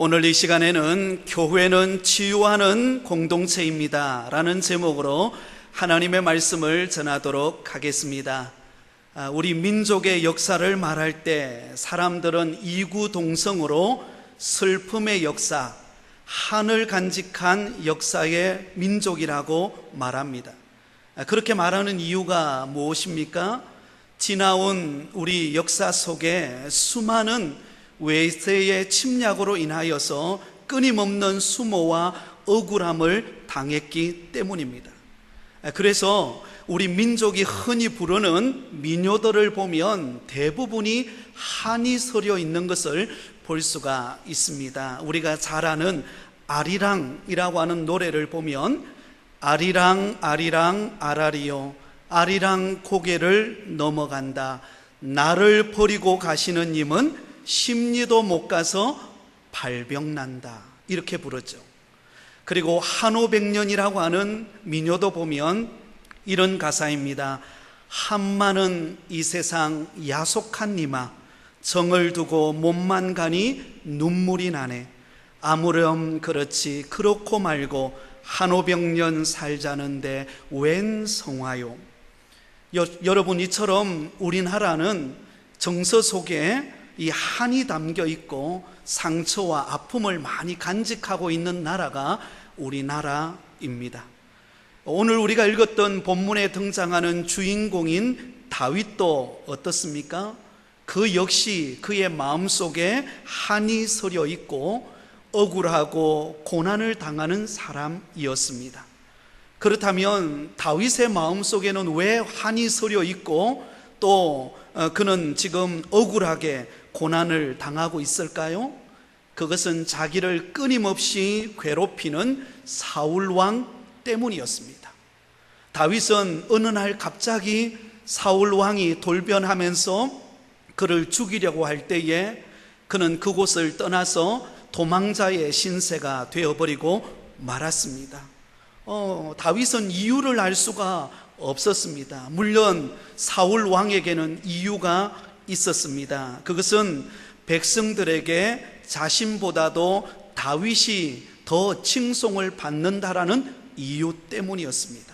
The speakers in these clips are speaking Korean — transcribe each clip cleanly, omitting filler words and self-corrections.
오늘 이 시간에는 교회는 치유하는 공동체입니다 라는 제목으로 하나님의 말씀을 전하도록 하겠습니다. 우리 민족의 역사를 말할 때 사람들은 이구동성으로 슬픔의 역사, 한을 간직한 역사의 민족이라고 말합니다. 그렇게 말하는 이유가 무엇입니까? 지나온 우리 역사 속에 수많은 외세의 침략으로 인하여서 끊임없는 수모와 억울함을 당했기 때문입니다. 그래서 우리 민족이 흔히 부르는 민요들을 보면 대부분이 한이 서려 있는 것을 볼 수가 있습니다. 우리가 잘 아는 아리랑이라고 하는 노래를 보면 아리랑 아리랑 아라리요 아리랑 고개를 넘어간다. 나를 버리고 가시는 님은 심리도 못 가서 발병난다. 이렇게 부르죠. 그리고 한오백년이라고 하는 민요도 보면 이런 가사입니다. 한마는 이 세상 야속한 니마 정을 두고 몸만 가니 눈물이 나네. 아무렴 그렇지 그렇고 말고 한오백년 살자는데 웬 성화요. 여러분, 이처럼 우리나라는 정서 속에 이 한이 담겨 있고 상처와 아픔을 많이 간직하고 있는 나라가 우리나라입니다. 오늘 우리가 읽었던 본문에 등장하는 주인공인 다윗도 어떻습니까? 그 역시 그의 마음속에 한이 서려 있고 억울하고 고난을 당하는 사람이었습니다. 그렇다면 다윗의 마음속에는 왜 한이 서려 있고 또 그는 지금 억울하게 고난을 당하고 있을까요? 그것은 자기를 끊임없이 괴롭히는 사울왕 때문이었습니다. 다윗은 어느 날 갑자기 사울왕이 돌변하면서 그를 죽이려고 할 때에 그는 그곳을 떠나서 도망자의 신세가 되어버리고 말았습니다. 다윗은 이유를 알 수가 없었습니다. 물론 사울 왕에게는 이유가 있었습니다. 그것은 백성들에게 자신보다도 다윗이 더 칭송을 받는다라는 이유 때문이었습니다.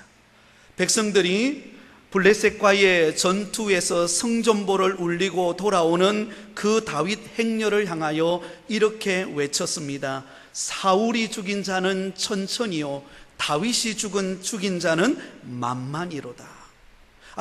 백성들이 블레셋과의 전투에서 성전보를 울리고 돌아오는 그 다윗 행렬을 향하여 이렇게 외쳤습니다. 사울이 죽인 자는 천천히요 다윗이 죽인 자는 만만이로다.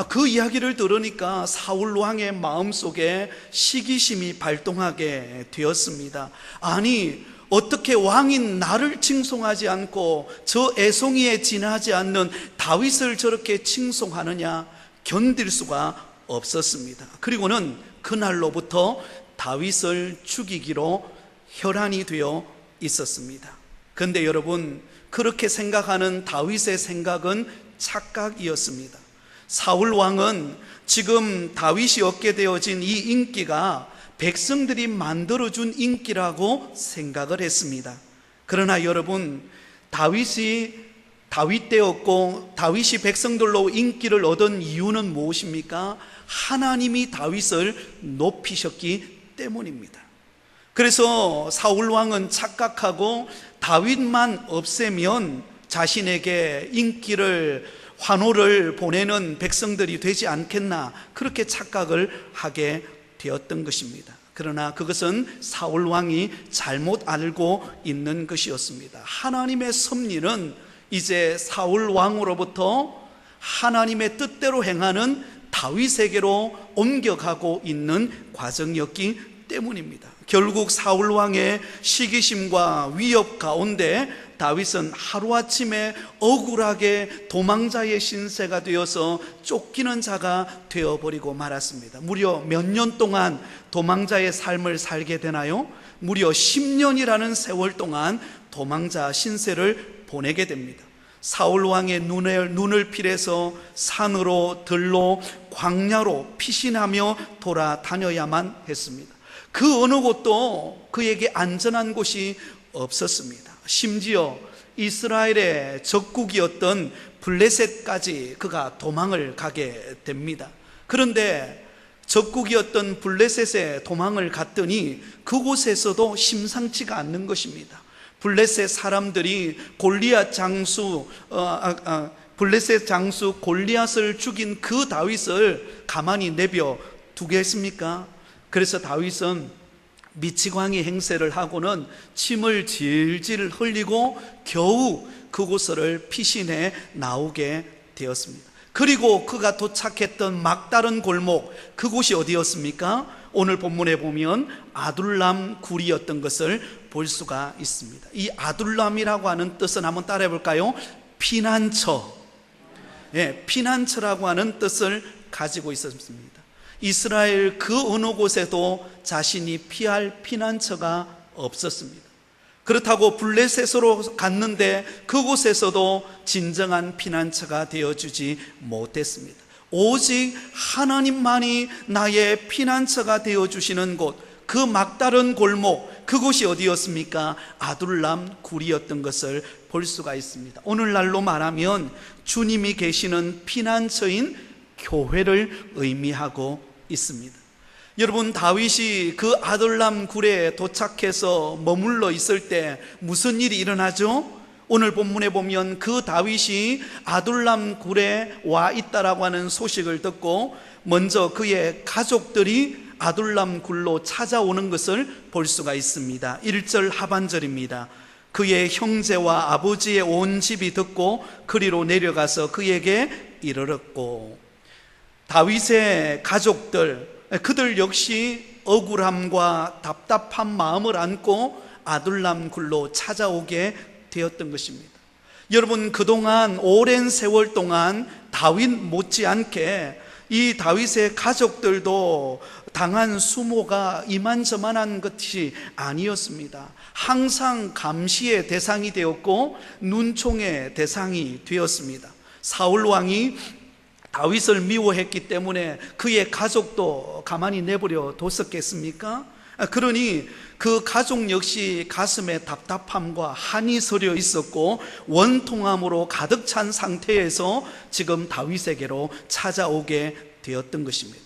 그 이야기를 들으니까 사울 왕의 마음속에 시기심이 발동하게 되었습니다. 아니, 어떻게 왕인 나를 칭송하지 않고 저 애송이에 지나지 않는 다윗을 저렇게 칭송하느냐, 견딜 수가 없었습니다. 그리고는 그날로부터 다윗을 죽이기로 혈안이 되어 있었습니다. 그런데 여러분, 그렇게 생각하는 다윗의 생각은 착각이었습니다. 사울 왕은 지금 다윗이 얻게 되어진 이 인기가 백성들이 만들어준 인기라고 생각을 했습니다. 그러나 여러분, 다윗 때였고 다윗이 백성들로 인기를 얻은 이유는 무엇입니까? 하나님이 다윗을 높이셨기 때문입니다. 그래서 사울 왕은 착각하고 다윗만 없애면 자신에게 인기를 환호를 보내는 백성들이 되지 않겠나, 그렇게 착각을 하게 되었던 것입니다. 그러나 그것은 사울 왕이 잘못 알고 있는 것이었습니다. 하나님의 섭리는 이제 사울 왕으로부터 하나님의 뜻대로 행하는 다윗에게로 옮겨가고 있는 과정이었기 때문입니다. 결국 사울 왕의 시기심과 위협 가운데 다윗은 하루아침에 억울하게 도망자의 신세가 되어서 쫓기는 자가 되어버리고 말았습니다. 무려 몇 년 동안 도망자의 삶을 살게 되나요? 무려 10년이라는 세월 동안 도망자 신세를 보내게 됩니다. 사울 왕의 눈을 필해서 산으로 들로 광야로 피신하며 돌아다녀야만 했습니다. 그 어느 곳도 그에게 안전한 곳이 없었습니다. 심지어 이스라엘의 적국이었던 블레셋까지 그가 도망을 가게 됩니다. 그런데 적국이었던 블레셋에 도망을 갔더니 그곳에서도 심상치가 않는 것입니다. 블레셋 사람들이 블레셋 장수 골리앗을 죽인 그 다윗을 가만히 내버려 두겠습니까? 그래서 다윗은 미치광이 행세를 하고는 침을 질질 흘리고 겨우 그곳을 피신해 나오게 되었습니다. 그리고 그가 도착했던 막다른 골목, 그곳이 어디였습니까? 오늘 본문에 보면 아둘람 굴이었던 것을 볼 수가 있습니다. 이 아둘람이라고 하는 뜻은 한번 따라해 볼까요? 피난처. 피난처라고 하는 뜻을 가지고 있었습니다. 이스라엘 그 어느 곳에도 자신이 피할 피난처가 없었습니다. 그렇다고 블레셋으로 갔는데 그곳에서도 진정한 피난처가 되어주지 못했습니다. 오직 하나님만이 나의 피난처가 되어주시는 곳, 그 막다른 골목, 그곳이 어디였습니까? 아둘람 굴이었던 것을 볼 수가 있습니다. 오늘날로 말하면 주님이 계시는 피난처인 교회를 의미하고 있습니다. 여러분, 다윗이 그 아둘람 굴에 도착해서 머물러 있을 때 무슨 일이 일어나죠? 오늘 본문에 보면 그 다윗이 아둘람 굴에 와 있다라고 하는 소식을 듣고 먼저 그의 가족들이 아둘람 굴로 찾아오는 것을 볼 수가 있습니다. 1절 하반절입니다. 그의 형제와 아버지의 온 집이 듣고 그리로 내려가서 그에게 이르렀고, 다윗의 가족들, 그들 역시 억울함과 답답한 마음을 안고 아둘람 굴로 찾아오게 되었던 것입니다. 여러분, 그동안 오랜 세월 동안 다윗 못지않게 이 다윗의 가족들도 당한 수모가 이만저만한 것이 아니었습니다. 항상 감시의 대상이 되었고 눈총의 대상이 되었습니다. 사울 왕이 다윗을 미워했기 때문에 그의 가족도 가만히 내버려 뒀었겠습니까? 그러니 그 가족 역시 가슴에 답답함과 한이 서려 있었고 원통함으로 가득 찬 상태에서 지금 다윗에게로 찾아오게 되었던 것입니다.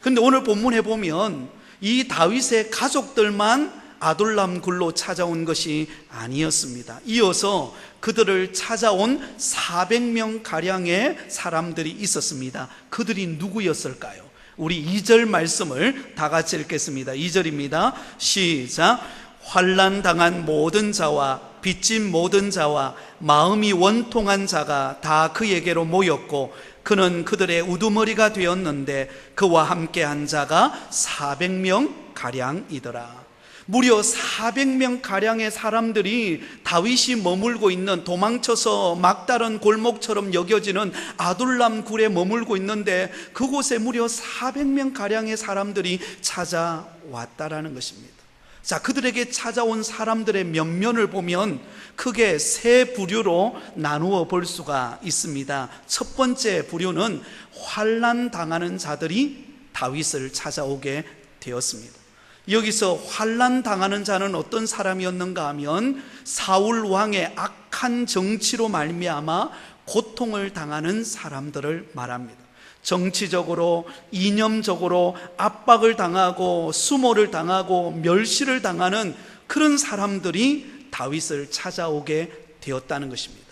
그런데 오늘 본문에 보면 이 다윗의 가족들만 아둘람 굴로 찾아온 것이 아니었습니다. 이어서 그들을 찾아온 400명 가량의 사람들이 있었습니다. 그들이 누구였을까요? 우리 2절 말씀을 다 같이 읽겠습니다. 2절입니다. 시작. 환난 당한 모든 자와 빚진 모든 자와 마음이 원통한 자가 다 그에게로 모였고 그는 그들의 우두머리가 되었는데 그와 함께 한 자가 400명 가량이더라. 무려 400명 가량의 사람들이 다윗이 머물고 있는, 도망쳐서 막다른 골목처럼 여겨지는 아둘람 굴에 머물고 있는데 그곳에 무려 400명 가량의 사람들이 찾아왔다라는 것입니다. 자, 그들에게 찾아온 사람들의 면면을 보면 크게 세 부류로 나누어 볼 수가 있습니다. 첫 번째 부류는 환난 당하는 자들이 다윗을 찾아오게 되었습니다. 여기서 환난 당하는 자는 어떤 사람이었는가 하면 사울 왕의 악한 정치로 말미암아 고통을 당하는 사람들을 말합니다. 정치적으로, 이념적으로 압박을 당하고 수모를 당하고 멸시를 당하는 그런 사람들이 다윗을 찾아오게 되었다는 것입니다.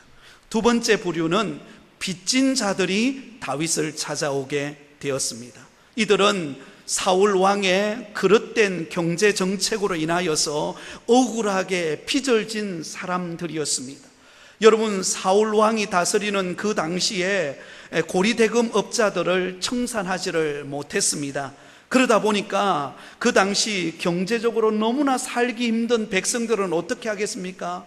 두 번째 부류는 빚진 자들이 다윗을 찾아오게 되었습니다. 이들은 사울 왕의 그릇된 경제 정책으로 인하여서 억울하게 피절진 사람들이었습니다. 여러분, 사울 왕이 다스리는 그 당시에 고리대금 업자들을 청산하지를 못했습니다. 그러다 보니까 그 당시 경제적으로 너무나 살기 힘든 백성들은 어떻게 하겠습니까?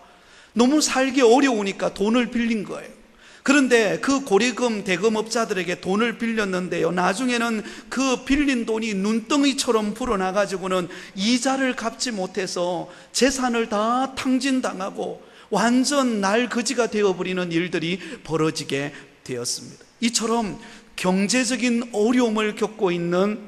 너무 살기 어려우니까 돈을 빌린 거예요. 그런데 그 고리금 대금업자들에게 돈을 빌렸는데요, 나중에는 그 빌린 돈이 눈덩이처럼 불어나가지고는 이자를 갚지 못해서 재산을 다 탕진당하고 완전 날거지가 되어버리는 일들이 벌어지게 되었습니다. 이처럼 경제적인 어려움을 겪고 있는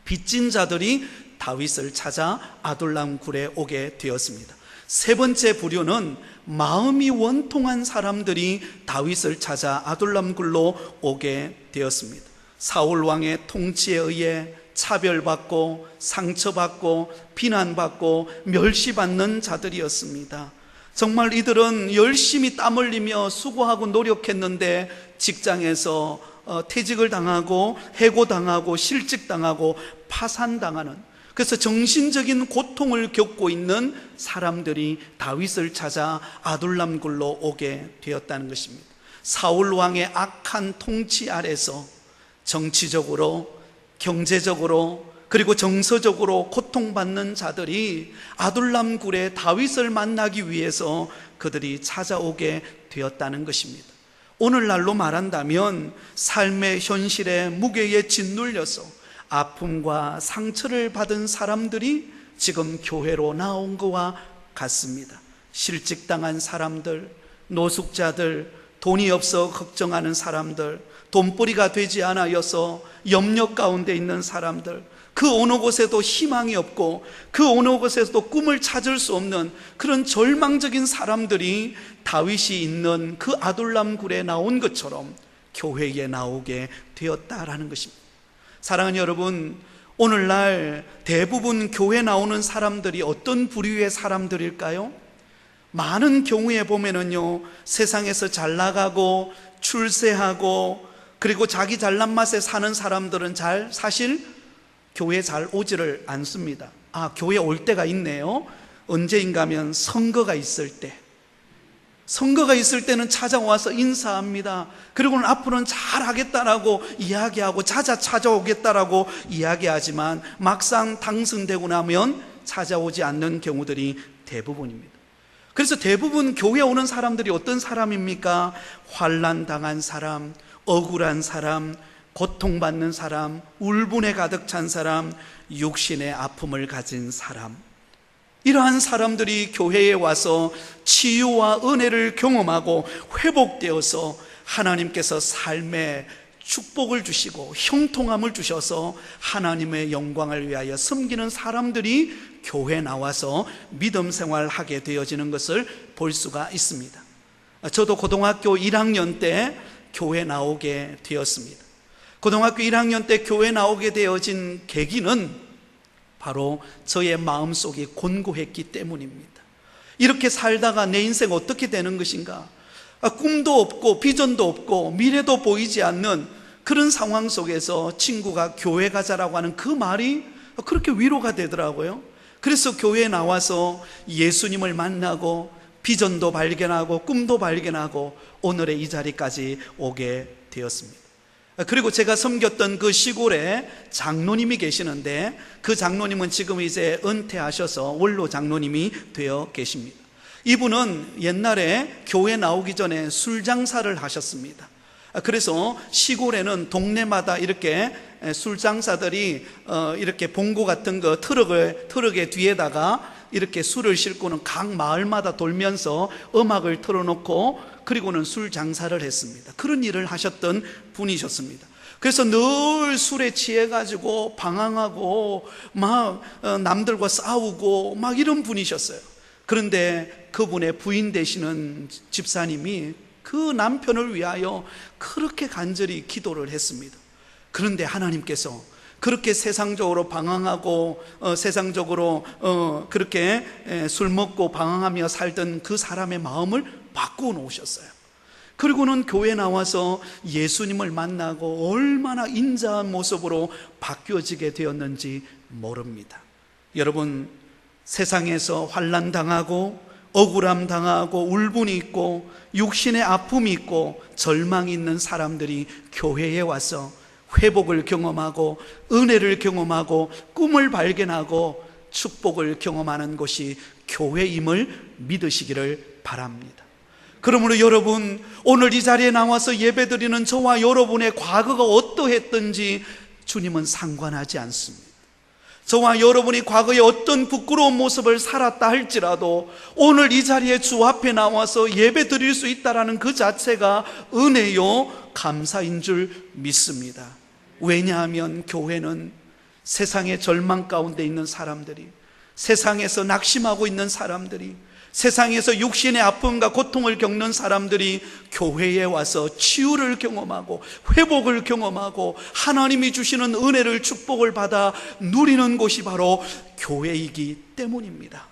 빚진 자들이 다윗을 찾아 아둘람 굴에 오게 되었습니다. 세 번째 부류는 마음이 원통한 사람들이 다윗을 찾아 아둘람 굴로 오게 되었습니다. 사울 왕의 통치에 의해 차별받고 상처받고 비난받고 멸시받는 자들이었습니다. 정말 이들은 열심히 땀 흘리며 수고하고 노력했는데 직장에서 퇴직을 당하고 해고당하고 실직당하고 파산당하는, 그래서 정신적인 고통을 겪고 있는 사람들이 다윗을 찾아 아둘람 굴로 오게 되었다는 것입니다. 사울 왕의 악한 통치 아래서 정치적으로, 경제적으로, 그리고 정서적으로 고통받는 자들이 아둘람 굴에 다윗을 만나기 위해서 그들이 찾아오게 되었다는 것입니다. 오늘날로 말한다면 삶의 현실에 무게에 짓눌려서 아픔과 상처를 받은 사람들이 지금 교회로 나온 것과 같습니다. 실직당한 사람들, 노숙자들, 돈이 없어 걱정하는 사람들, 돈벌이가 되지 않아서 염려 가운데 있는 사람들, 그 어느 곳에도 희망이 없고 그 어느 곳에서도 꿈을 찾을 수 없는 그런 절망적인 사람들이 다윗이 있는 그 아둘람 굴에 나온 것처럼 교회에 나오게 되었다라는 것입니다. 사랑하는 여러분, 오늘날 대부분 교회 나오는 사람들이 어떤 부류의 사람들일까요? 많은 경우에 보면은요, 세상에서 잘 나가고 출세하고 그리고 자기 잘난 맛에 사는 사람들은 사실 교회에 잘 오지를 않습니다. 교회 올 때가 있네요. 언제인가 하면 선거가 있을 때, 선거가 있을 때는 찾아와서 인사합니다. 그리고는 앞으로는 잘하겠다라고 이야기하고 찾아오겠다라고 이야기하지만 막상 당선되고 나면 찾아오지 않는 경우들이 대부분입니다. 그래서 대부분 교회에 오는 사람들이 어떤 사람입니까? 환난 당한 사람, 억울한 사람, 고통받는 사람, 울분에 가득 찬 사람, 육신의 아픔을 가진 사람, 이러한 사람들이 교회에 와서 치유와 은혜를 경험하고 회복되어서 하나님께서 삶에 축복을 주시고 형통함을 주셔서 하나님의 영광을 위하여 섬기는 사람들이 교회에 나와서 믿음 생활하게 되어지는 것을 볼 수가 있습니다. 저도 고등학교 1학년 때 교회 나오게 되었습니다. 고등학교 1학년 때 교회 나오게 되어진 계기는 바로 저의 마음속이 곤고했기 때문입니다. 이렇게 살다가 내 인생 어떻게 되는 것인가? 꿈도 없고 비전도 없고 미래도 보이지 않는 그런 상황 속에서 친구가 교회 가자라고 하는 그 말이 그렇게 위로가 되더라고요. 그래서 교회에 나와서 예수님을 만나고 비전도 발견하고 꿈도 발견하고 오늘의 이 자리까지 오게 되었습니다. 그리고 제가 섬겼던 그 시골에 장로님이 계시는데 그 장로님은 지금 이제 은퇴하셔서 원로 장로님이 되어 계십니다. 이분은 옛날에 교회 나오기 전에 술 장사를 하셨습니다. 그래서 시골에는 동네마다 이렇게 술 장사들이 이렇게 봉고 같은 거 트럭의 뒤에다가 이렇게 술을 싣고는 각 마을마다 돌면서 음악을 틀어놓고 그리고는 술 장사를 했습니다. 그런 일을 하셨던 분이셨습니다. 그래서 늘 술에 취해가지고 방황하고 막 남들과 싸우고 막 이런 분이셨어요. 그런데 그분의 부인 되시는 집사님이 그 남편을 위하여 그렇게 간절히 기도를 했습니다. 그런데 하나님께서 그렇게 세상적으로 방황하고 세상적으로 그렇게 술 먹고 방황하며 살던 그 사람의 마음을 바꾸어 놓으셨어요. 그리고는 교회에 나와서 예수님을 만나고 얼마나 인자한 모습으로 바뀌어지게 되었는지 모릅니다. 여러분, 세상에서 환난 당하고 억울함 당하고 울분이 있고 육신의 아픔이 있고 절망이 있는 사람들이 교회에 와서 회복을 경험하고 은혜를 경험하고 꿈을 발견하고 축복을 경험하는 곳이 교회임을 믿으시기를 바랍니다. 그러므로 여러분, 오늘 이 자리에 나와서 예배드리는 저와 여러분의 과거가 어떠했든지 주님은 상관하지 않습니다. 저와 여러분이 과거에 어떤 부끄러운 모습을 살았다 할지라도 오늘 이 자리에 주 앞에 나와서 예배 드릴 수 있다는 그 자체가 은혜요 감사인 줄 믿습니다. 왜냐하면 교회는 세상의 절망 가운데 있는 사람들이, 세상에서 낙심하고 있는 사람들이, 세상에서 육신의 아픔과 고통을 겪는 사람들이 교회에 와서 치유를 경험하고 회복을 경험하고 하나님이 주시는 은혜를, 축복을 받아 누리는 곳이 바로 교회이기 때문입니다.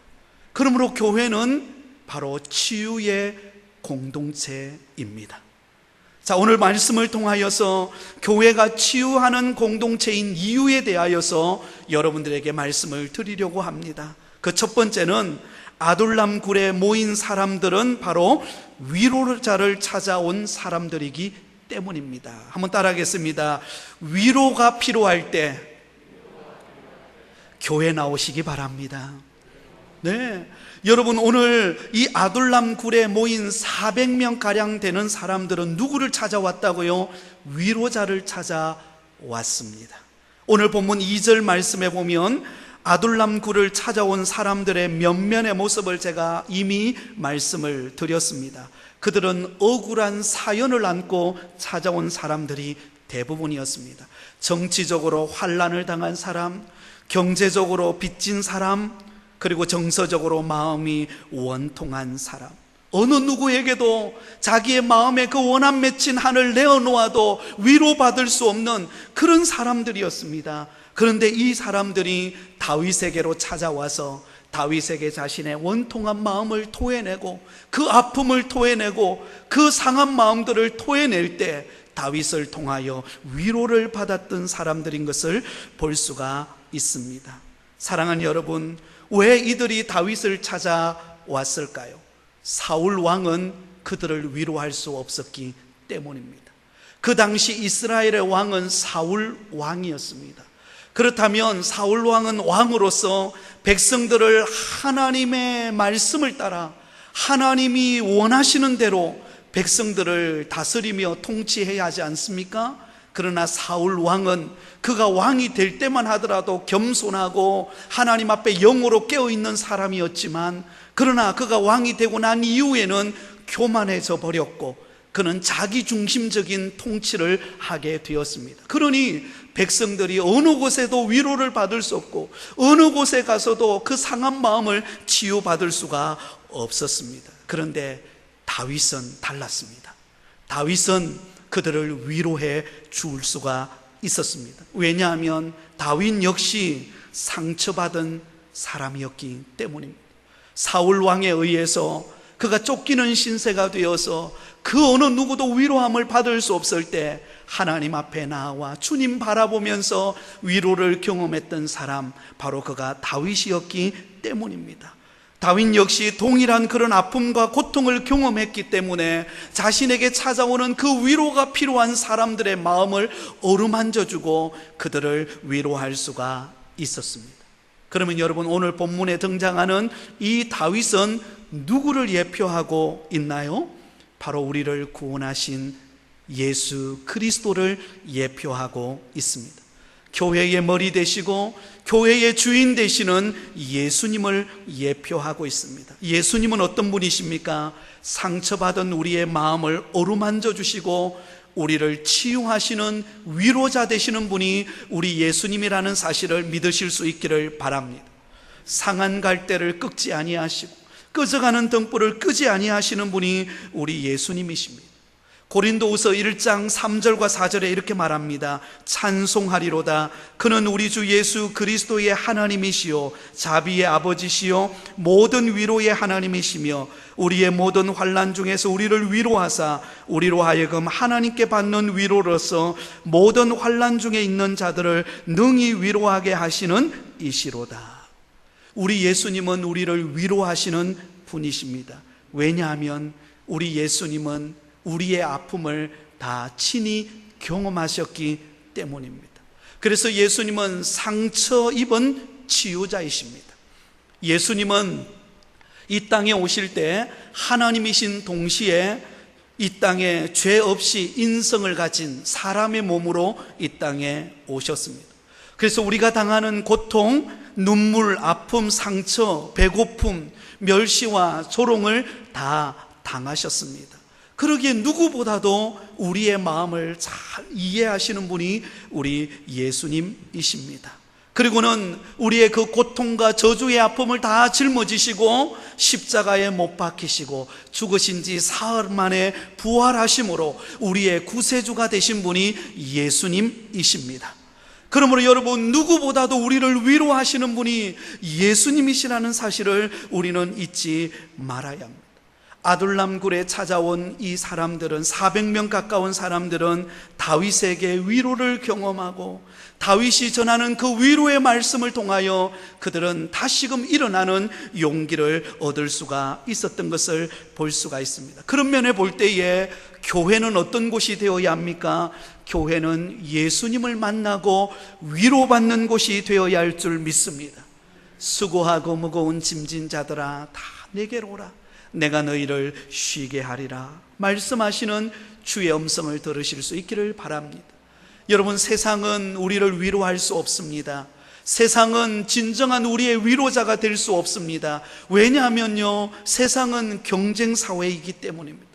그러므로 교회는 바로 치유의 공동체입니다. 자, 오늘 말씀을 통하여서 교회가 치유하는 공동체인 이유에 대하여서 여러분들에게 말씀을 드리려고 합니다. 그 첫 번째는 아둘람 굴에 모인 사람들은 바로 위로자를 찾아온 사람들이기 때문입니다. 한번 따라하겠습니다. 위로가 필요할 때 교회 나오시기 바랍니다. 네, 여러분, 오늘 이 아둘람 굴에 모인 400명가량 되는 사람들은 누구를 찾아왔다고요? 위로자를 찾아왔습니다. 오늘 본문 2절 말씀에 보면 아둘람 굴을 찾아온 사람들의 면면의 모습을 제가 이미 말씀을 드렸습니다. 그들은 억울한 사연을 안고 찾아온 사람들이 대부분이었습니다. 정치적으로 환난을 당한 사람, 경제적으로 빚진 사람, 그리고 정서적으로 마음이 원통한 사람, 어느 누구에게도 자기의 마음에 그 원한 맺힌 한을 내어놓아도 위로받을 수 없는 그런 사람들이었습니다. 그런데 이 사람들이 다윗에게로 찾아와서 다윗에게 자신의 원통한 마음을 토해내고 그 아픔을 토해내고 그 상한 마음들을 토해낼 때 다윗을 통하여 위로를 받았던 사람들인 것을 볼 수가 있습니다. 사랑하는 여러분, 왜 이들이 다윗을 찾아왔을까요? 사울 왕은 그들을 위로할 수 없었기 때문입니다. 그 당시 이스라엘의 왕은 사울 왕이었습니다. 그렇다면 사울 왕은 왕으로서 백성들을 하나님의 말씀을 따라 하나님이 원하시는 대로 백성들을 다스리며 통치해야 하지 않습니까? 그러나 사울 왕은 그가 왕이 될 때만 하더라도 겸손하고 하나님 앞에 영으로 깨어있는 사람이었지만, 그러나 그가 왕이 되고 난 이후에는 교만해져 버렸고 그는 자기중심적인 통치를 하게 되었습니다. 그러니 백성들이 어느 곳에도 위로를 받을 수 없고 어느 곳에 가서도 그 상한 마음을 치유받을 수가 없었습니다. 그런데 다윗은 달랐습니다. 다윗은 그들을 위로해 줄 수가 있었습니다. 왜냐하면 다윗 역시 상처받은 사람이었기 때문입니다. 사울 왕에 의해서 그가 쫓기는 신세가 되어서 그 어느 누구도 위로함을 받을 수 없을 때 하나님 앞에 나와 주님 바라보면서 위로를 경험했던 사람, 바로 그가 다윗이었기 때문입니다. 다윗 역시 동일한 그런 아픔과 고통을 경험했기 때문에 자신에게 찾아오는 그 위로가 필요한 사람들의 마음을 어루만져주고 그들을 위로할 수가 있었습니다. 그러면 여러분, 오늘 본문에 등장하는 이 다윗은 누구를 예표하고 있나요? 바로 우리를 구원하신 예수 그리스도를 예표하고 있습니다. 교회의 머리 되시고 교회의 주인 되시는 예수님을 예표하고 있습니다. 예수님은 어떤 분이십니까? 상처받은 우리의 마음을 어루만져 주시고 우리를 치유하시는 위로자 되시는 분이 우리 예수님이라는 사실을 믿으실 수 있기를 바랍니다. 상한 갈대를 꺾지 아니하시고 꺼져가는 등불을 끄지 아니하시는 분이 우리 예수님이십니다. 고린도후서 1장 3절과 4절에 이렇게 말합니다. 찬송하리로다. 그는 우리 주 예수 그리스도의 하나님이시요 자비의 아버지시요 모든 위로의 하나님이시며 우리의 모든 환난 중에서 우리를 위로하사 우리로 하여금 하나님께 받는 위로로서 모든 환난 중에 있는 자들을 능히 위로하게 하시는 이시로다. 우리 예수님은 우리를 위로하시는 분이십니다. 왜냐하면 우리 예수님은 우리의 아픔을 다 친히 경험하셨기 때문입니다. 그래서 예수님은 상처 입은 치유자이십니다. 예수님은 이 땅에 오실 때 하나님이신 동시에 이 땅에 죄 없이 인성을 가진 사람의 몸으로 이 땅에 오셨습니다. 그래서 우리가 당하는 고통, 눈물, 아픔, 상처, 배고픔, 멸시와 조롱을 다 당하셨습니다. 그러기에 누구보다도 우리의 마음을 잘 이해하시는 분이 우리 예수님이십니다. 그리고는 우리의 그 고통과 저주의 아픔을 다 짊어지시고 십자가에 못 박히시고 죽으신 지 사흘 만에 부활하심으로 우리의 구세주가 되신 분이 예수님이십니다. 그러므로 여러분, 누구보다도 우리를 위로하시는 분이 예수님이시라는 사실을 우리는 잊지 말아야 합니다. 아둘람굴에 찾아온 이 사람들은, 400명 가까운 사람들은 다윗에게 위로를 경험하고 다윗이 전하는 그 위로의 말씀을 통하여 그들은 다시금 일어나는 용기를 얻을 수가 있었던 것을 볼 수가 있습니다. 그런 면에 볼 때에 교회는 어떤 곳이 되어야 합니까? 교회는 예수님을 만나고 위로받는 곳이 되어야 할 줄 믿습니다. 수고하고 무거운 짐진 자들아, 다 내게로 오라. 내가 너희를 쉬게 하리라 말씀하시는 주의 음성을 들으실 수 있기를 바랍니다. 여러분, 세상은 우리를 위로할 수 없습니다. 세상은 진정한 우리의 위로자가 될 수 없습니다. 왜냐하면요, 세상은 경쟁 사회이기 때문입니다.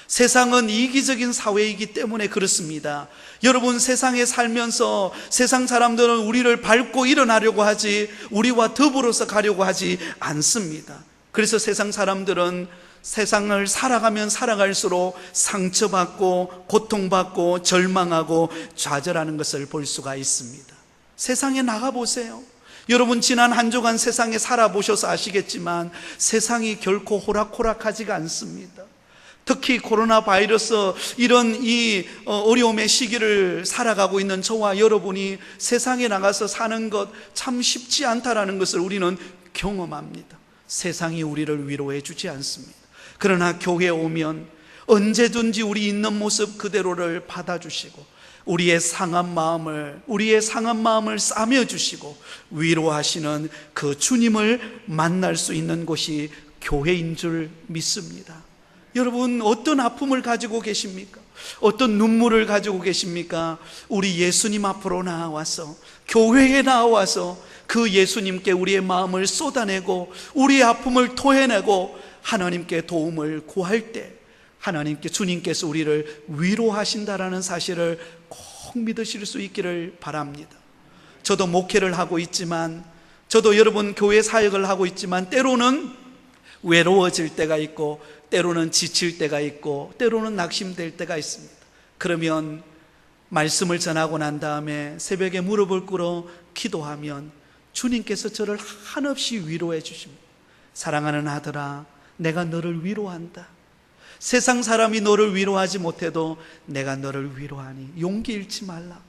세상은 이기적인 사회이기 때문에 그렇습니다. 여러분, 세상에 살면서 세상 사람들은 우리를 밟고 일어나려고 하지, 우리와 더불어서 가려고 하지 않습니다. 그래서 세상 사람들은 세상을 살아가면 살아갈수록 상처받고 고통받고 절망하고 좌절하는 것을 볼 수가 있습니다. 세상에 나가보세요. 여러분, 지난 한 주간 세상에 살아보셔서 아시겠지만 세상이 결코 호락호락하지가 않습니다. 특히 코로나 바이러스, 이런 이 어려움의 시기를 살아가고 있는 저와 여러분이 세상에 나가서 사는 것 참 쉽지 않다라는 것을 우리는 경험합니다. 세상이 우리를 위로해 주지 않습니다. 그러나 교회에 오면 언제든지 우리 있는 모습 그대로를 받아주시고 우리의 상한 마음을 싸매 주시고 위로하시는 그 주님을 만날 수 있는 곳이 교회인 줄 믿습니다. 여러분, 어떤 아픔을 가지고 계십니까? 어떤 눈물을 가지고 계십니까? 우리 예수님 앞으로 나와서, 교회에 나와서 그 예수님께 우리의 마음을 쏟아내고 우리의 아픔을 토해내고 하나님께 도움을 구할 때 하나님께, 주님께서 우리를 위로하신다라는 사실을 꼭 믿으실 수 있기를 바랍니다. 저도 목회를 하고 있지만, 저도 여러분 교회 사역을 하고 있지만 때로는 외로워질 때가 있고 때로는 지칠 때가 있고 때로는 낙심될 때가 있습니다. 그러면 말씀을 전하고 난 다음에 새벽에 무릎을 꿇어 기도하면 주님께서 저를 한없이 위로해 주십니다. 사랑하는 아들아, 내가 너를 위로한다. 세상 사람이 너를 위로하지 못해도 내가 너를 위로하니 용기 잃지 말라.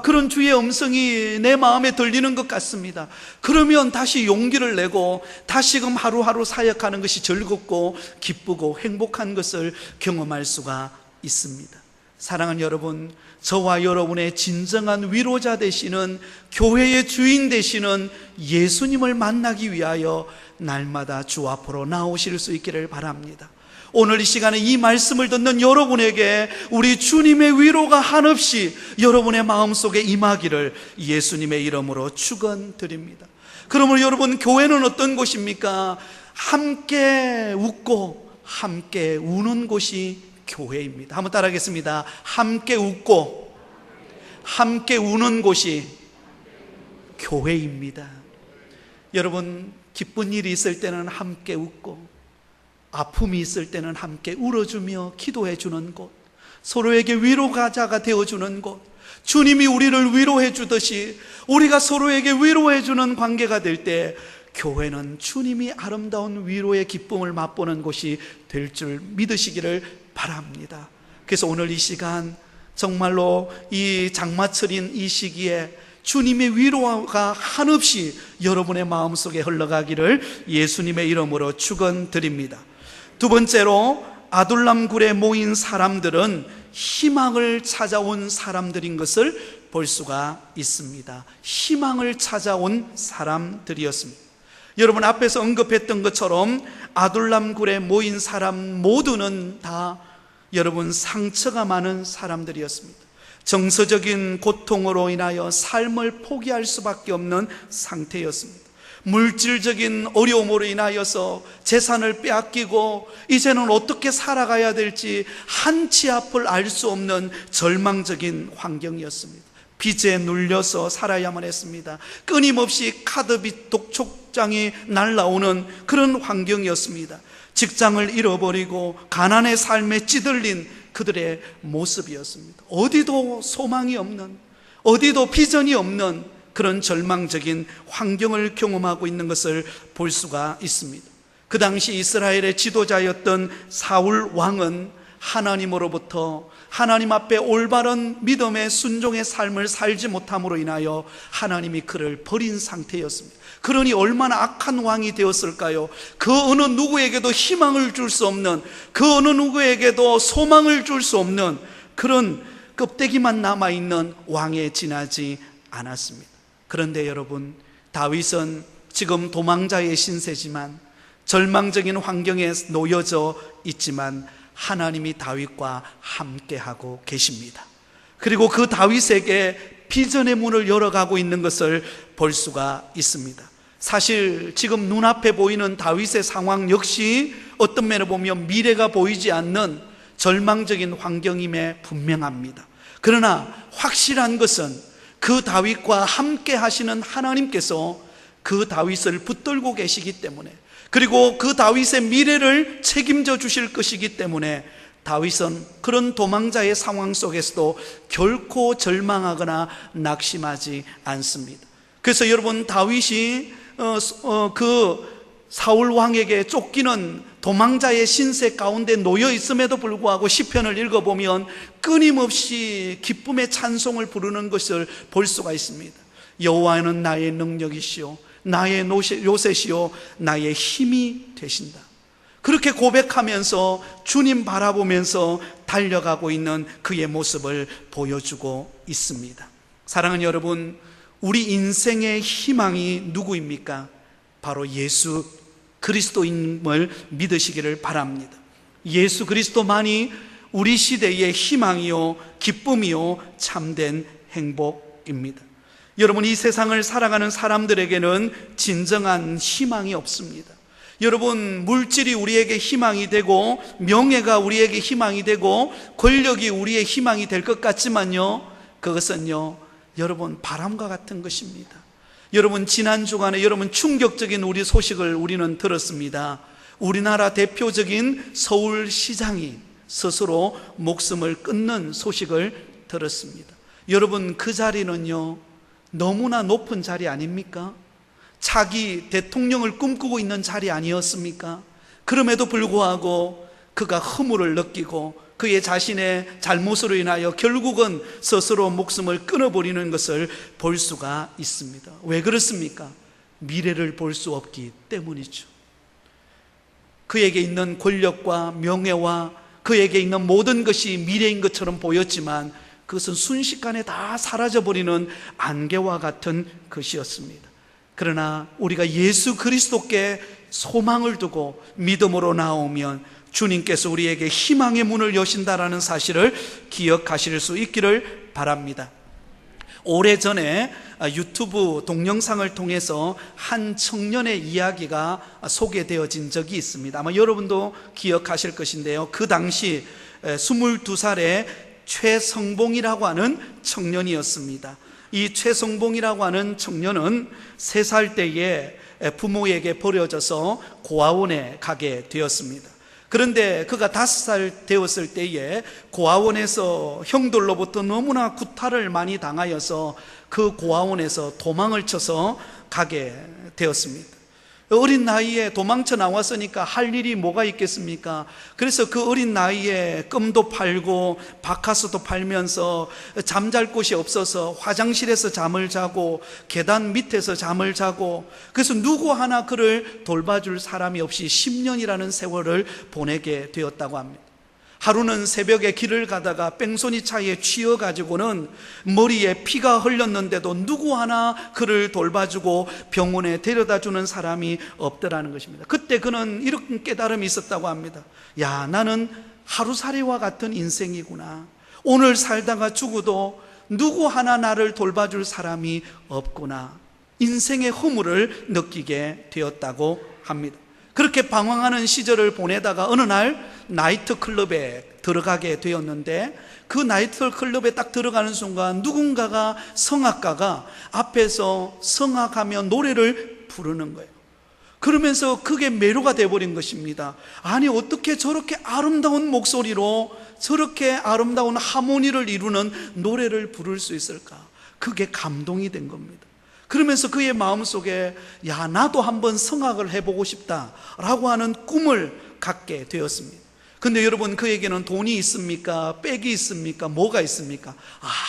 그런 주의 음성이 내 마음에 들리는 것 같습니다. 그러면 다시 용기를 내고 다시금 하루하루 사역하는 것이 즐겁고 기쁘고 행복한 것을 경험할 수가 있습니다. 사랑하는 여러분, 저와 여러분의 진정한 위로자 되시는, 교회의 주인 되시는 예수님을 만나기 위하여 날마다 주 앞으로 나오실 수 있기를 바랍니다. 오늘 이 시간에 이 말씀을 듣는 여러분에게 우리 주님의 위로가 한없이 여러분의 마음속에 임하기를 예수님의 이름으로 축원드립니다. 그러므로 여러분, 교회는 어떤 곳입니까? 함께 웃고 함께 우는 곳이 교회입니다. 한번 따라하겠습니다. 함께 웃고 함께 우는 곳이 교회입니다. 여러분, 기쁜 일이 있을 때는 함께 웃고 아픔이 있을 때는 함께 울어주며 기도해 주는 곳, 서로에게 위로가자가 되어주는 곳, 주님이 우리를 위로해 주듯이 우리가 서로에게 위로해 주는 관계가 될 때 교회는 주님이 아름다운 위로의 기쁨을 맛보는 곳이 될 줄 믿으시기를 바랍니다. 그래서 오늘 이 시간 정말로 이 장마철인 이 시기에 주님의 위로가 한없이 여러분의 마음속에 흘러가기를 예수님의 이름으로 축원드립니다. 두 번째로, 아둘람굴에 모인 사람들은 희망을 찾아온 사람들인 것을 볼 수가 있습니다. 희망을 찾아온 사람들이었습니다. 여러분, 앞에서 언급했던 것처럼 아둘람굴에 모인 사람 모두는 다 여러분 상처가 많은 사람들이었습니다. 정서적인 고통으로 인하여 삶을 포기할 수밖에 없는 상태였습니다. 물질적인 어려움으로 인하여서 재산을 빼앗기고 이제는 어떻게 살아가야 될지 한치 앞을 알 수 없는 절망적인 환경이었습니다. 빚에 눌려서 살아야만 했습니다. 끊임없이 카드빚 독촉장이 날라오는 그런 환경이었습니다. 직장을 잃어버리고 가난의 삶에 찌들린 그들의 모습이었습니다. 어디도 소망이 없는, 어디도 비전이 없는 그런 절망적인 환경을 경험하고 있는 것을 볼 수가 있습니다. 그 당시 이스라엘의 지도자였던 사울 왕은 하나님으로부터 하나님 앞에 올바른 믿음의 순종의 삶을 살지 못함으로 인하여 하나님이 그를 버린 상태였습니다. 그러니 얼마나 악한 왕이 되었을까요? 그 어느 누구에게도 희망을 줄 수 없는, 그 어느 누구에게도 소망을 줄 수 없는 그런 껍데기만 남아있는 왕에 지나지 않았습니다. 그런데 여러분, 다윗은 지금 도망자의 신세지만, 절망적인 환경에 놓여져 있지만 하나님이 다윗과 함께하고 계십니다. 그리고 그 다윗에게 비전의 문을 열어가고 있는 것을 볼 수가 있습니다. 사실 지금 눈앞에 보이는 다윗의 상황 역시 어떤 면에 보면 미래가 보이지 않는 절망적인 환경임에 분명합니다. 그러나 확실한 것은 그 다윗과 함께 하시는 하나님께서 그 다윗을 붙들고 계시기 때문에, 그리고 그 다윗의 미래를 책임져 주실 것이기 때문에 다윗은 그런 도망자의 상황 속에서도 결코 절망하거나 낙심하지 않습니다. 그래서 여러분, 다윗이 그 사울 왕에게 쫓기는 도망자의 신세 가운데 놓여 있음에도 불구하고 시편을 읽어보면 끊임없이 기쁨의 찬송을 부르는 것을 볼 수가 있습니다. 여호와는 나의 능력이시오, 나의 요새시오, 나의 힘이 되신다. 그렇게 고백하면서 주님 바라보면서 달려가고 있는 그의 모습을 보여주고 있습니다. 사랑하는 여러분, 우리 인생의 희망이 누구입니까? 바로 예수 그리스도임을 믿으시기를 바랍니다. 예수 그리스도만이 우리 시대의 희망이요 기쁨이요 참된 행복입니다. 여러분, 이 세상을 살아가는 사람들에게는 진정한 희망이 없습니다. 여러분, 물질이 우리에게 희망이 되고 명예가 우리에게 희망이 되고 권력이 우리의 희망이 될 것 같지만요, 그것은요 여러분 바람과 같은 것입니다. 여러분, 지난 주간에 여러분 충격적인 우리 소식을 우리는 들었습니다. 우리나라 대표적인 서울시장이 스스로 목숨을 끊는 소식을 들었습니다. 여러분, 그 자리는요 너무나 높은 자리 아닙니까? 차기 대통령을 꿈꾸고 있는 자리 아니었습니까? 그럼에도 불구하고 그가 허물을 느끼고 그의 자신의 잘못으로 인하여 결국은 스스로 목숨을 끊어버리는 것을 볼 수가 있습니다. 왜 그렇습니까? 미래를 볼 수 없기 때문이죠. 그에게 있는 권력과 명예와 그에게 있는 모든 것이 미래인 것처럼 보였지만 그것은 순식간에 다 사라져버리는 안개와 같은 것이었습니다. 그러나 우리가 예수 그리스도께 소망을 두고 믿음으로 나오면 주님께서 우리에게 희망의 문을 여신다라는 사실을 기억하실 수 있기를 바랍니다. 오래전에 유튜브 동영상을 통해서 한 청년의 이야기가 소개되어진 적이 있습니다. 아마 여러분도 기억하실 것인데요, 그 당시 22살의 최성봉이라고 하는 청년이었습니다. 이 최성봉이라고 하는 청년은 3살 때에 부모에게 버려져서 고아원에 가게 되었습니다. 그런데 그가 5살 되었을 때에 고아원에서 형들로부터 너무나 구타를 많이 당하여서 그 고아원에서 도망을 쳐서 가게 되었습니다. 어린 나이에 도망쳐 나왔으니까 할 일이 뭐가 있겠습니까? 그래서 그 어린 나이에 껌도 팔고 바카스도 팔면서 잠잘 곳이 없어서 화장실에서 잠을 자고 계단 밑에서 잠을 자고, 그래서 누구 하나 그를 돌봐줄 사람이 없이 10년이라는 세월을 보내게 되었다고 합니다. 하루는 새벽에 길을 가다가 뺑소니 차에 취해가지고는 머리에 피가 흘렸는데도 누구 하나 그를 돌봐주고 병원에 데려다주는 사람이 없더라는 것입니다. 그때 그는 이런 깨달음이 있었다고 합니다. 야, 나는 하루살이와 같은 인생이구나. 오늘 살다가 죽어도 누구 하나 나를 돌봐줄 사람이 없구나. 인생의 허물을 느끼게 되었다고 합니다. 그렇게 방황하는 시절을 보내다가 어느 날 나이트클럽에 들어가게 되었는데, 그 나이트클럽에 딱 들어가는 순간 누군가가, 성악가가 앞에서 성악하며 노래를 부르는 거예요. 그러면서 그게 매료가 되어버린 것입니다. 아니, 어떻게 저렇게 아름다운 목소리로 저렇게 아름다운 하모니를 이루는 노래를 부를 수 있을까? 그게 감동이 된 겁니다. 그러면서 그의 마음속에, 야, 나도 한번 성악을 해보고 싶다라고 하는 꿈을 갖게 되었습니다. 근데 여러분, 그에게는 돈이 있습니까? 백이 있습니까? 뭐가 있습니까?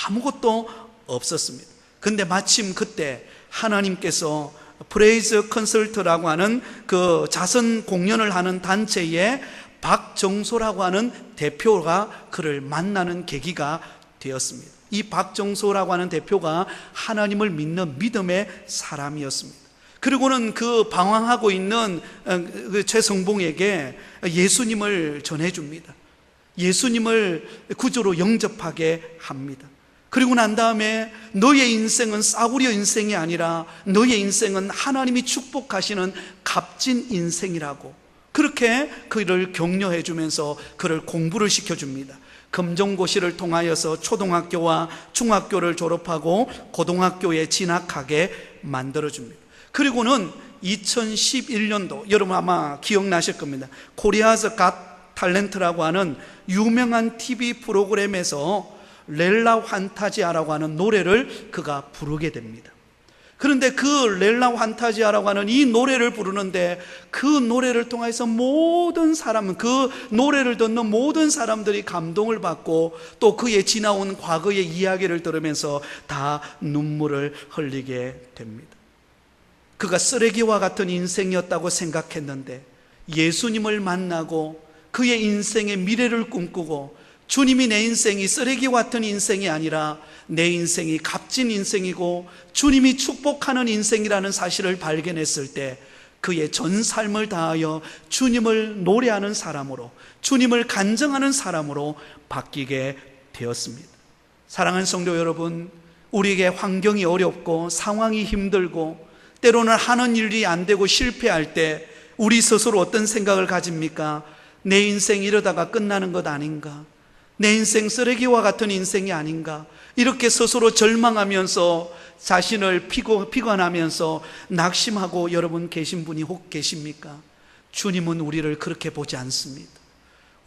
아무것도 없었습니다. 근데 마침 그때 하나님께서 프레이즈 컨설트라고 하는 그 자선 공연을 하는 단체의 박정소라고 하는 대표가 그를 만나는 계기가 되었습니다. 이 박정소라고 하는 대표가 하나님을 믿는 믿음의 사람이었습니다. 그리고는 그 방황하고 있는 그 최성봉에게 예수님을 전해줍니다. 예수님을 구주로 영접하게 합니다. 그리고 난 다음에 너의 인생은 싸구려 인생이 아니라 너의 인생은 하나님이 축복하시는 값진 인생이라고, 그렇게 그를 격려해 주면서 그를 공부를 시켜줍니다. 금종고시를 통하여서 초등학교와 중학교를 졸업하고 고등학교에 진학하게 만들어줍니다. 그리고는 2011년도, 여러분 아마 기억나실 겁니다. 코리아즈 갓 탤런트라고 하는 유명한 TV 프로그램에서 렐라 환타지아라고 하는 노래를 그가 부르게 됩니다. 그런데 그 렐라 환타지아라고 하는 이 노래를 부르는데, 그 노래를 통해서 모든 사람, 그 노래를 듣는 모든 사람들이 감동을 받고 또 그의 지나온 과거의 이야기를 들으면서 다 눈물을 흘리게 됩니다. 그가 쓰레기와 같은 인생이었다고 생각했는데 예수님을 만나고 그의 인생의 미래를 꿈꾸고, 주님이 내 인생이 쓰레기와 같은 인생이 아니라 내 인생이 값진 인생이고 주님이 축복하는 인생이라는 사실을 발견했을 때 그의 전 삶을 다하여 주님을 노래하는 사람으로, 주님을 간증하는 사람으로 바뀌게 되었습니다. 사랑하는 성도 여러분, 우리에게 환경이 어렵고 상황이 힘들고 때로는 하는 일이 안 되고 실패할 때 우리 스스로 어떤 생각을 가집니까? 내 인생 이러다가 끝나는 것 아닌가? 내 인생 쓰레기와 같은 인생이 아닌가? 이렇게 스스로 절망하면서 자신을 피곤하면서 낙심하고 여러분 계신 분이 혹 계십니까? 주님은 우리를 그렇게 보지 않습니다.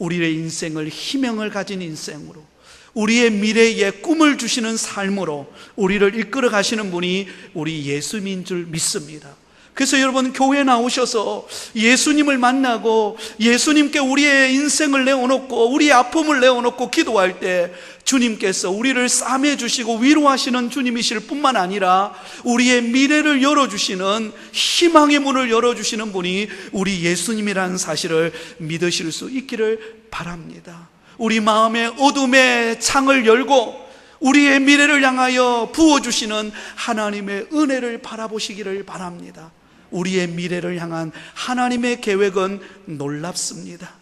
우리의 인생을 희망을 가진 인생으로, 우리의 미래에 꿈을 주시는 삶으로 우리를 이끌어 가시는 분이 우리 예수님인 줄 믿습니다. 그래서 여러분, 교회에 나오셔서 예수님을 만나고 예수님께 우리의 인생을 내어놓고 우리의 아픔을 내어놓고 기도할 때 주님께서 우리를 싸매 주시고 위로하시는 주님이실 뿐만 아니라 우리의 미래를 열어주시는, 희망의 문을 열어주시는 분이 우리 예수님이라는 사실을 믿으실 수 있기를 바랍니다. 우리 마음의 어둠의 창을 열고 우리의 미래를 향하여 부어주시는 하나님의 은혜를 바라보시기를 바랍니다. 우리의 미래를 향한 하나님의 계획은 놀랍습니다.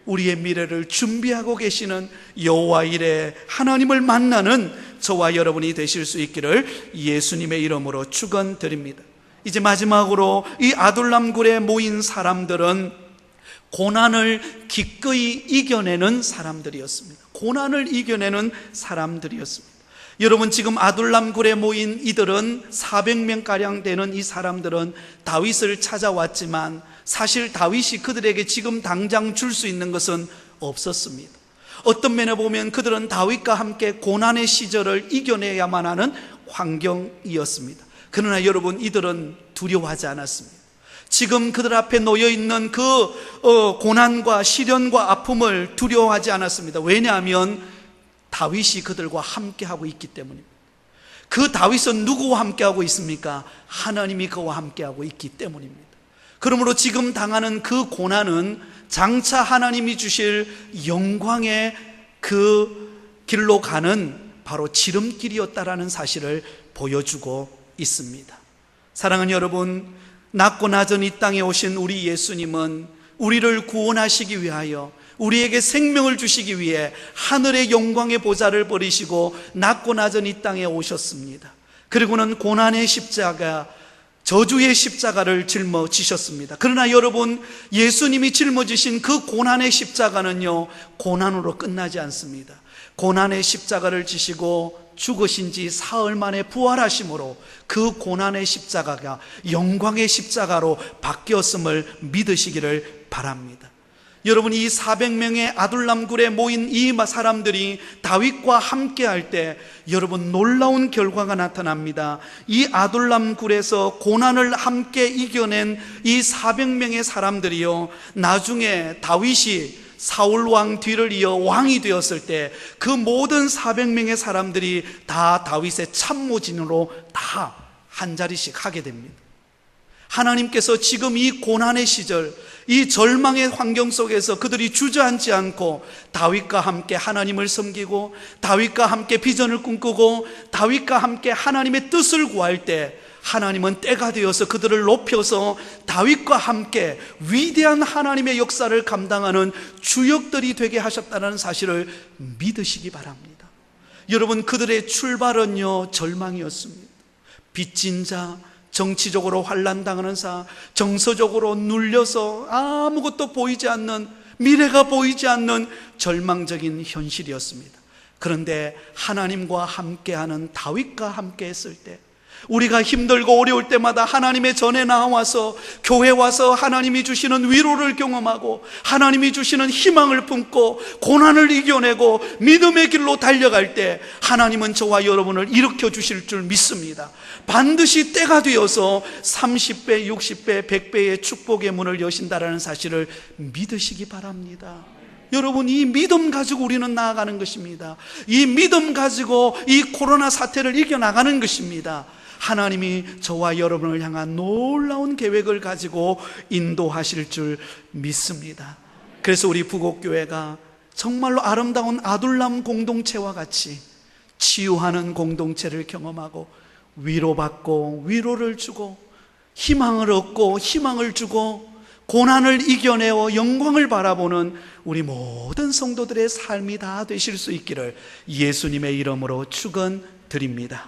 우리의 미래를 준비하고 계시는 여호와 이레 하나님을 만나는 저와 여러분이 되실 수 있기를 예수님의 이름으로 축원드립니다. 이제 마지막으로 이 아둘람굴에 모인 사람들은 고난을 기꺼이 이겨내는 사람들이었습니다. 고난을 이겨내는 사람들이었습니다. 여러분, 지금 아둘람굴에 모인 이들은 400명가량 되는 이 사람들은 다윗을 찾아왔지만 사실 다윗이 그들에게 지금 당장 줄 수 있는 것은 없었습니다. 어떤 면에 보면 그들은 다윗과 함께 고난의 시절을 이겨내야만 하는 환경이었습니다. 그러나 여러분, 이들은 두려워하지 않았습니다. 지금 그들 앞에 놓여있는 그 고난과 시련과 아픔을 두려워하지 않았습니다. 왜냐하면 다윗이 그들과 함께하고 있기 때문입니다. 그 다윗은 누구와 함께하고 있습니까? 하나님이 그와 함께하고 있기 때문입니다. 그러므로 지금 당하는 그 고난은 장차 하나님이 주실 영광의 그 길로 가는 바로 지름길이었다라는 사실을 보여주고 있습니다. 사랑하는 여러분, 낮고 낮은 이 땅에 오신 우리 예수님은 우리를 구원하시기 위하여, 우리에게 생명을 주시기 위해 하늘의 영광의 보좌를 버리시고 낮고 낮은 이 땅에 오셨습니다. 그리고는 고난의 십자가, 저주의 십자가를 짊어지셨습니다. 그러나 여러분, 예수님이 짊어지신 그 고난의 십자가는요, 고난으로 끝나지 않습니다. 고난의 십자가를 지시고 죽으신 지 사흘 만에 부활하심으로 그 고난의 십자가가 영광의 십자가로 바뀌었음을 믿으시기를 바랍니다. 여러분, 이 400명의 아둘람 굴에 모인 이 사람들이 다윗과 함께 할 때 여러분, 놀라운 결과가 나타납니다. 이 아둘람 굴에서 고난을 함께 이겨낸 이 400명의 사람들이요, 나중에 다윗이 사울 왕 뒤를 이어 왕이 되었을 때 그 모든 400명의 사람들이 다 다윗의 참모진으로 다 한 자리씩 하게 됩니다. 하나님께서 지금 이 고난의 시절, 이 절망의 환경 속에서 그들이 주저앉지 않고 다윗과 함께 하나님을 섬기고 다윗과 함께 비전을 꿈꾸고 다윗과 함께 하나님의 뜻을 구할 때 하나님은 때가 되어서 그들을 높여서 다윗과 함께 위대한 하나님의 역사를 감당하는 주역들이 되게 하셨다는 사실을 믿으시기 바랍니다. 여러분, 그들의 출발은요, 절망이었습니다. 빚진 자, 정치적으로 환난당하는 자, 정서적으로 눌려서 아무것도 보이지 않는, 미래가 보이지 않는 절망적인 현실이었습니다. 그런데 하나님과 함께하는 다윗과 함께 했을 때, 우리가 힘들고 어려울 때마다 하나님의 전에 나와서 교회 와서 하나님이 주시는 위로를 경험하고 하나님이 주시는 희망을 품고 고난을 이겨내고 믿음의 길로 달려갈 때 하나님은 저와 여러분을 일으켜 주실 줄 믿습니다. 반드시 때가 되어서 30배, 60배, 100배의 축복의 문을 여신다라는 사실을 믿으시기 바랍니다. 여러분, 이 믿음 가지고 우리는 나아가는 것입니다. 이 믿음 가지고 이 코로나 사태를 이겨나가는 것입니다. 하나님이 저와 여러분을 향한 놀라운 계획을 가지고 인도하실 줄 믿습니다. 그래서 우리 부곡교회가 정말로 아름다운 아둘람 공동체와 같이 치유하는 공동체를 경험하고 위로받고 위로를 주고 희망을 얻고 희망을 주고 고난을 이겨내어 영광을 바라보는 우리 모든 성도들의 삶이 다 되실 수 있기를 예수님의 이름으로 축원드립니다.